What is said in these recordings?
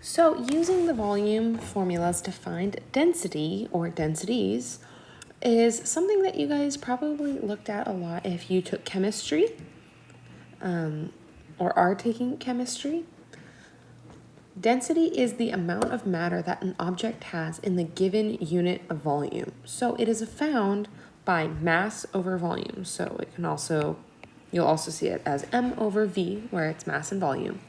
So using the volume formulas to find density or densities is something that you guys probably looked at a lot if you took chemistry or are taking chemistry. Density is the amount of matter that an object has in the given unit of volume. So it is found by mass over volume. So it can also, you'll also see it as M over V, where it's mass and volume.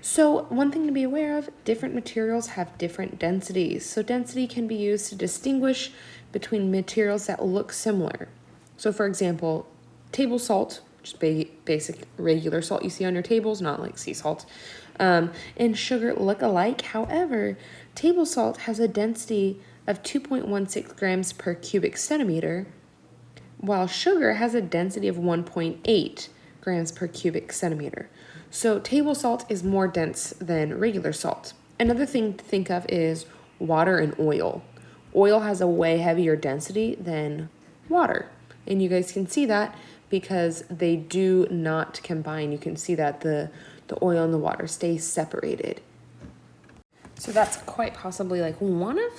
So one thing to be aware of, different materials have different densities. So density can be used to distinguish between materials that look similar. So for example, table salt, just basic regular salt you see on your tables, not like sea salt, and sugar look alike. However, table salt has a density of 2.16 grams per cubic centimeter, while sugar has a density of 1.8 grams per cubic centimeter. So table salt is more dense than regular salt. Another thing to think of is water and oil. Oil has a way heavier density than water. And you guys can see that because they do not combine. You can see that the oil and the water stay separated. So that's quite possibly like one of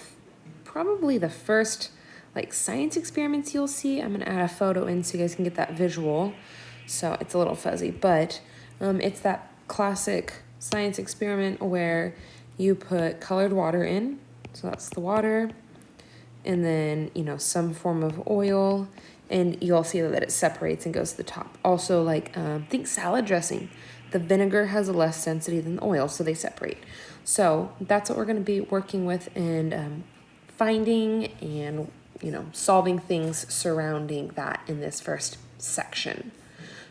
probably the first like science experiments you'll see. I'm gonna add a photo in so you guys can get that visual. So it's a little fuzzy, but it's that classic science experiment where you put colored water in. So that's the water, and then, you know, some form of oil, and you'll see that it separates and goes to the top. Also, like, think salad dressing. The vinegar has a less density than the oil, so they separate. So that's what we're going to be working with and finding and, you know, solving things surrounding that in this first section.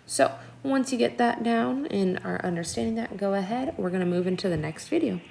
So once you get that down and are understanding that, go ahead. We're going to move into the next video.